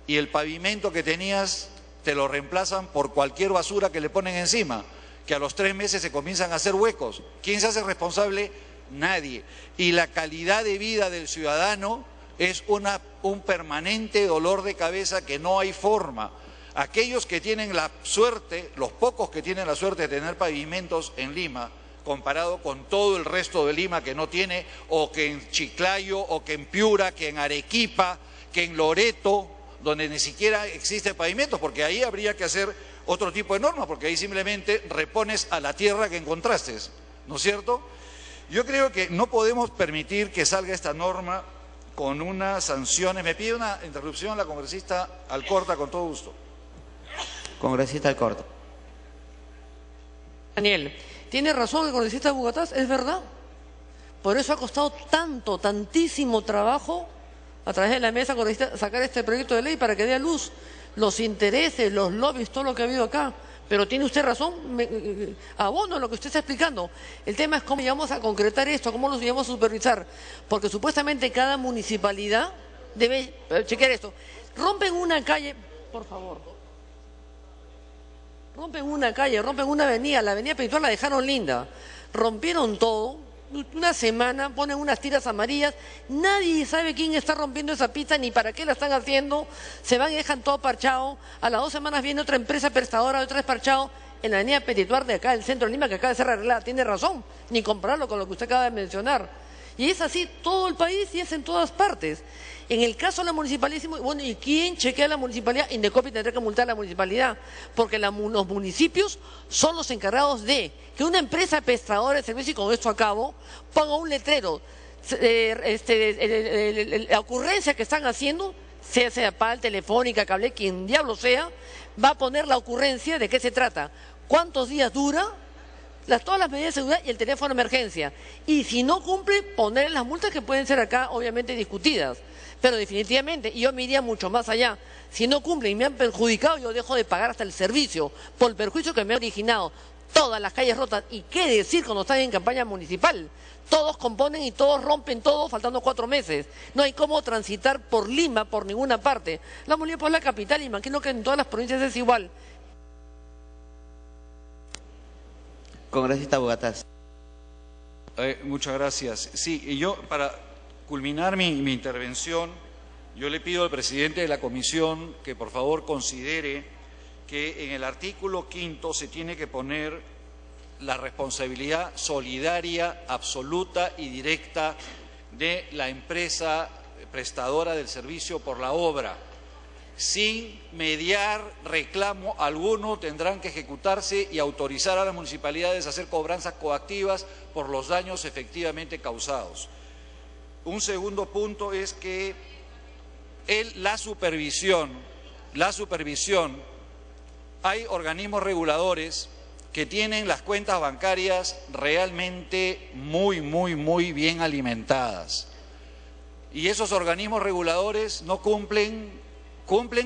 y el pavimento que tenías te lo reemplazan por cualquier basura que le ponen encima, que a los 3 meses se comienzan a hacer huecos. ¿Quién se hace responsable? Nadie. Y la calidad de vida del ciudadano es un permanente dolor de cabeza que no hay forma. Aquellos que tienen la suerte, los pocos que tienen la suerte de tener pavimentos en Lima, comparado con todo el resto de Lima que no tiene, o que en Chiclayo, o que en Piura, que en Arequipa, que en Loreto, donde ni siquiera existen pavimentos, porque ahí habría que hacer otro tipo de norma, porque ahí simplemente repones a la tierra que encontraste, ¿no es cierto? Yo creo que no podemos permitir que salga esta norma con unas sanciones. Me pide una interrupción la congresista Alcorta, con todo gusto.
Congresista Alcorta.
Daniel, tiene razón el congresista Bugatás, es verdad. Por eso ha costado tantísimo trabajo a través de la mesa congresista sacar este proyecto de ley para que dé a luz los intereses, los lobbies, todo lo que ha habido acá. Pero tiene usted razón, abono lo que usted está explicando. El tema es cómo llevamos a concretar esto, cómo los llevamos a supervisar. Porque supuestamente cada municipalidad debe chequear esto. Rompen una calle, por favor. Rompen una calle, rompen una avenida, la avenida Pedituar la dejaron linda. Rompieron todo, una semana, ponen unas tiras amarillas, nadie sabe quién está rompiendo esa pista ni para qué la están haciendo, se van y dejan todo parchado, a las 2 semanas viene otra empresa prestadora, otra vez parchado, en la avenida Petituar de acá, del centro de Lima, que acaba de ser arreglada, tiene razón, ni compararlo con lo que usted acaba de mencionar. Y es así todo el país y es en todas partes. En el caso de la municipalidad, bueno, ¿y quién chequea la municipalidad? Indecopi tendrá que multar a la municipalidad, porque los municipios son los encargados de que una empresa prestadora de servicio, y con esto acabo, ponga un letrero, la ocurrencia que están haciendo, sea PAL, Telefónica, Cable, quien diablo sea, va a poner la ocurrencia de qué se trata, cuántos días dura, todas las medidas de seguridad y el teléfono de emergencia. Y si no cumple, poner las multas que pueden ser acá obviamente discutidas. Pero definitivamente, y yo me iría mucho más allá, si no cumplen y me han perjudicado, yo dejo de pagar hasta el servicio por el perjuicio que me ha originado. Todas las calles rotas, y qué decir cuando están en campaña municipal. Todos componen y todos rompen todo faltando 4 meses. No hay cómo transitar por Lima, por ninguna parte. La Lima es la capital y imagino que en todas las provincias es igual.
Congresista Bugatás.
Muchas gracias. Sí, y yo para culminar mi intervención, yo le pido al presidente de la comisión que por favor considere que en el artículo 5 se tiene que poner la responsabilidad solidaria, absoluta y directa de la empresa prestadora del servicio por la obra. Sin mediar reclamo alguno, tendrán que ejecutarse y autorizar a las municipalidades a hacer cobranzas coactivas por los daños efectivamente causados. Un segundo punto es que la supervisión, hay organismos reguladores que tienen las cuentas bancarias realmente muy bien alimentadas. Y esos organismos reguladores no cumplen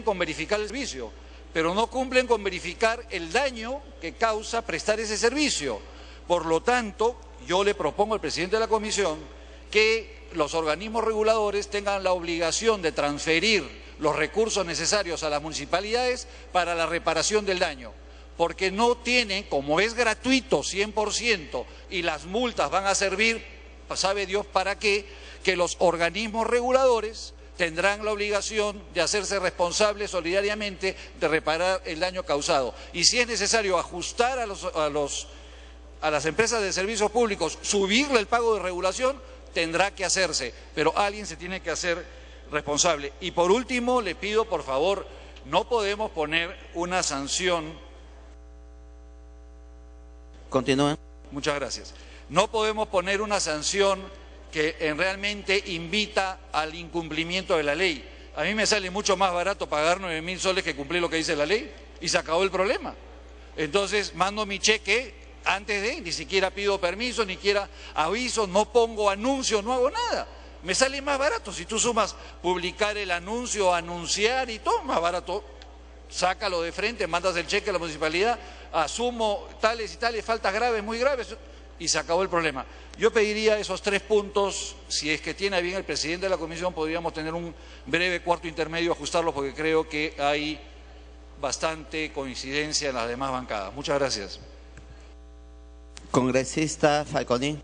con verificar el servicio, pero no cumplen con verificar el daño que causa prestar ese servicio. Por lo tanto, yo le propongo al presidente de la comisión que los organismos reguladores tengan la obligación de transferir los recursos necesarios a las municipalidades para la reparación del daño, porque no tienen, como es gratuito 100% y las multas van a servir, sabe Dios para qué, que los organismos reguladores tendrán la obligación de hacerse responsables solidariamente de reparar el daño causado. Y si es necesario ajustar a las empresas de servicios públicos, subirle el pago de regulación, tendrá que hacerse, pero alguien se tiene que hacer responsable. Y por último, le pido por favor, no podemos poner una sanción.
Continúen.
Muchas gracias. No podemos poner una sanción que realmente invita al incumplimiento de la ley. A mí me sale mucho más barato pagar 9.000 soles que cumplir lo que dice la ley y se acabó el problema. Entonces mando mi cheque antes de, ni siquiera pido permiso, ni siquiera aviso, no pongo anuncio, no hago nada. Me sale más barato. Si tú sumas publicar el anuncio, anunciar y todo, más barato. Sácalo de frente, mandas el cheque a la municipalidad, asumo tales y tales faltas graves, muy graves, y se acabó el problema. Yo pediría esos 3 puntos, si es que tiene bien el presidente de la comisión, podríamos tener un breve cuarto intermedio, ajustarlos, porque creo que hay bastante coincidencia en las demás bancadas. Muchas gracias.
Congresista Falconi.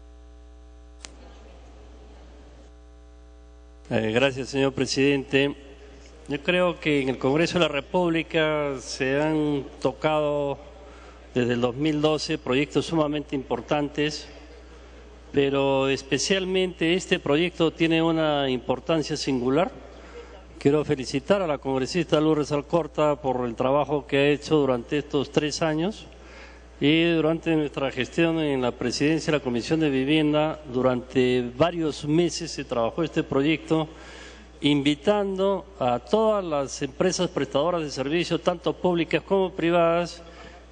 Gracias, señor presidente. Yo creo que en el Congreso de la República se han tocado desde el 2012 proyectos sumamente importantes, pero especialmente este proyecto tiene una importancia singular. Quiero felicitar a la congresista Lourdes Alcorta por el trabajo que ha hecho durante estos 3 años y durante nuestra gestión en la presidencia de la Comisión de Vivienda. Durante varios meses se trabajó este proyecto, invitando a todas las empresas prestadoras de servicios, tanto públicas como privadas,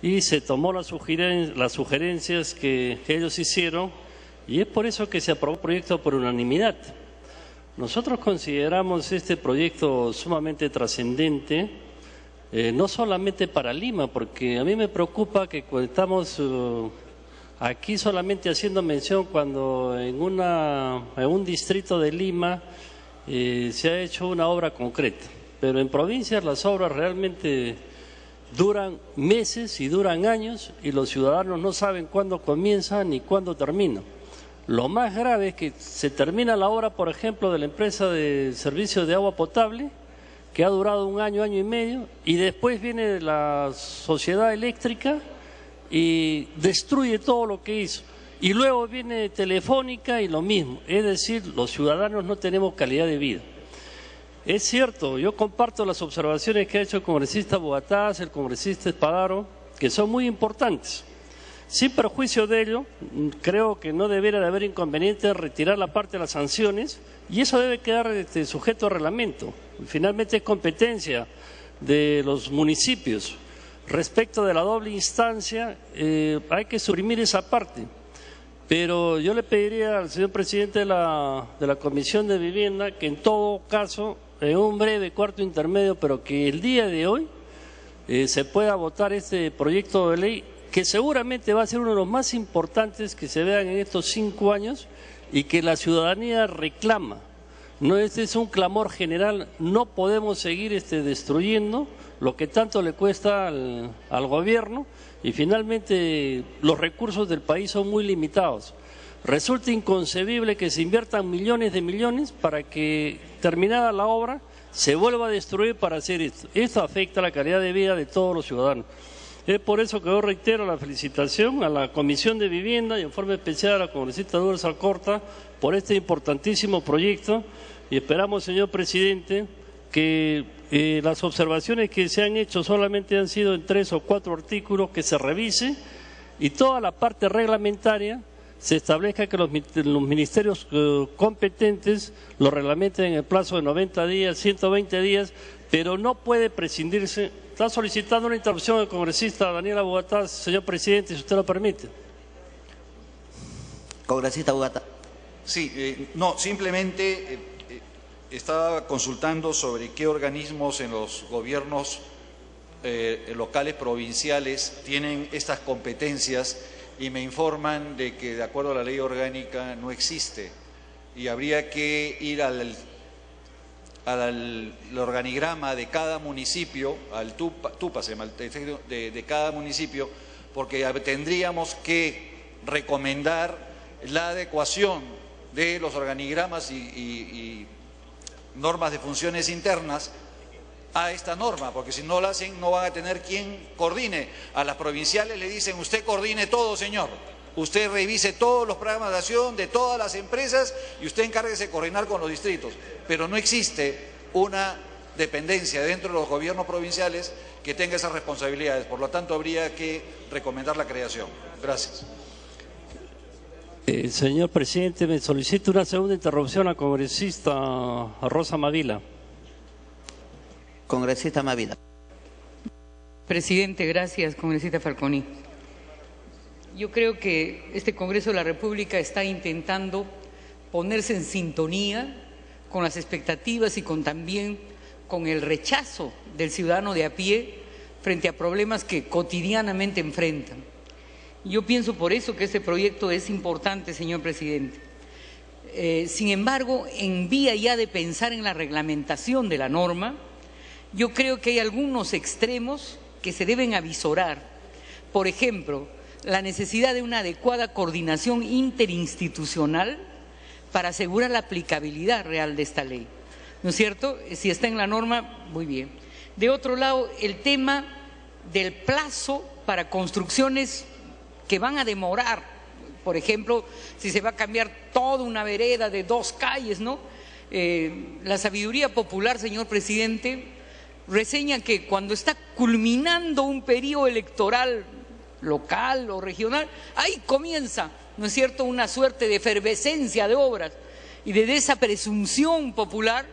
y se tomó las sugerencias que ellos hicieron, y es por eso que se aprobó el proyecto por unanimidad. Nosotros consideramos este proyecto sumamente trascendente, no solamente para Lima, porque a mí me preocupa que estamos aquí solamente haciendo mención cuando en un distrito de Lima se ha hecho una obra concreta, pero en provincias las obras realmente duran meses y duran años y los ciudadanos no saben cuándo comienza ni cuándo termina. Lo más grave es que se termina la obra, por ejemplo, de la empresa de servicios de agua potable, que ha durado 1 año, 1 año y medio, y después viene la sociedad eléctrica y destruye todo lo que hizo. Y luego viene Telefónica y lo mismo, es decir, los ciudadanos no tenemos calidad de vida. Es cierto, yo comparto las observaciones que ha hecho el congresista Bogatás, el congresista Espadaro, que son muy importantes. Sin perjuicio de ello, creo que no debería de haber inconveniente en retirar la parte de las sanciones y eso debe quedar sujeto a reglamento. Finalmente es competencia de los municipios. Respecto de la doble instancia, hay que suprimir esa parte. Pero yo le pediría al señor presidente de la Comisión de Vivienda que en todo caso, en un breve cuarto intermedio, pero que el día de hoy se pueda votar este proyecto de ley, que seguramente va a ser uno de los más importantes que se vean en estos 5 años y que la ciudadanía reclama. No, este es un clamor general, no podemos seguir destruyendo lo que tanto le cuesta al gobierno y finalmente los recursos del país son muy limitados. Resulta inconcebible que se inviertan millones de millones para que terminada la obra se vuelva a destruir para hacer esto. Esto afecta la calidad de vida de todos los ciudadanos. Es por eso que yo reitero la felicitación a la Comisión de Vivienda y en forma especial a la congresista Lourdes Alcorta por este importantísimo proyecto y esperamos, señor presidente, que las observaciones que se han hecho solamente han sido en 3 o 4 artículos, que se revise y toda la parte reglamentaria se establezca que los ministerios competentes lo reglamenten en el plazo de 90 días, 120 días, pero no puede prescindirse. Está solicitando una interrupción el congresista Daniela Bogotá, señor presidente, si usted lo permite.
Congresista Bogotá.
Sí, no, simplemente estaba consultando sobre qué organismos en los gobiernos locales provinciales tienen estas competencias y me informan de que de acuerdo a la ley orgánica no existe y habría que ir al organigrama de cada municipio, al TUPA se llama, de cada municipio, porque tendríamos que recomendar la adecuación de los organigramas y normas de funciones internas a esta norma, porque si no lo hacen no van a tener quien coordine. A las provinciales le dicen, usted coordine todo, señor. Usted revise todos los programas de acción de todas las empresas y usted encárguese de coordinar con los distritos. Pero no existe una dependencia dentro de los gobiernos provinciales que tenga esas responsabilidades. Por lo tanto, habría que recomendar la creación. Gracias.
Señor presidente, me solicito una segunda interrupción a la congresista Rosa Mavila.
Congresista Mavila.
Presidente, gracias, congresista Falconi. Yo creo que este Congreso de la República está intentando ponerse en sintonía con las expectativas y también con el rechazo del ciudadano de a pie frente a problemas que cotidianamente enfrentan. Yo pienso por eso que este proyecto es importante, señor presidente. Sin embargo, en vía ya de pensar en la reglamentación de la norma, yo creo que hay algunos extremos que se deben avisorar. Por ejemplo, la necesidad de una adecuada coordinación interinstitucional para asegurar la aplicabilidad real de esta ley. ¿No es cierto? Si está en la norma, muy bien. De otro lado, el tema del plazo para construcciones que van a demorar. Por ejemplo, si se va a cambiar toda una vereda de 2 calles, ¿no? La sabiduría popular, señor presidente, reseña que cuando está culminando un periodo electoral local o regional, ahí comienza, ¿no es cierto?, una suerte de efervescencia de obras y desde esa presunción popular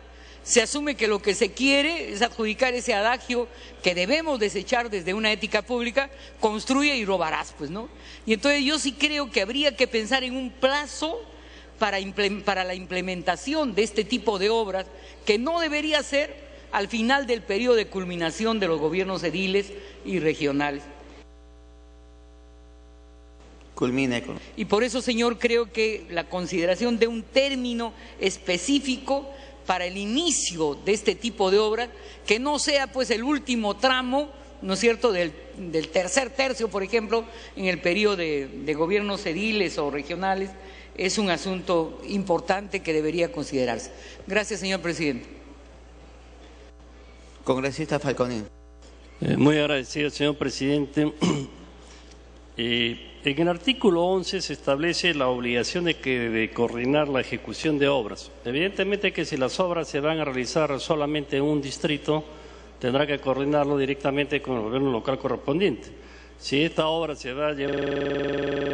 se asume que lo que se quiere es adjudicar ese adagio que debemos desechar desde una ética pública: construye y robarás, pues, ¿no? Y entonces yo sí creo que habría que pensar en un plazo para la implementación de este tipo de obras, que no debería ser al final del periodo de culminación de los gobiernos ediles y regionales.
Culmine.
Y por eso, señor, creo que la consideración de un término específico para el inicio de este tipo de obras, que no sea pues el último tramo, ¿no es cierto?, del tercer tercio, por ejemplo, en el periodo de gobiernos ediles o regionales, es un asunto importante que debería considerarse. Gracias, señor presidente.
Congresista Falconi.
Muy agradecido, señor presidente. En el artículo 11 se establece la obligación de coordinar la ejecución de obras. Evidentemente que si las obras se van a realizar solamente en un distrito, tendrá que coordinarlo directamente con el gobierno local correspondiente. Si esta obra se va a llevar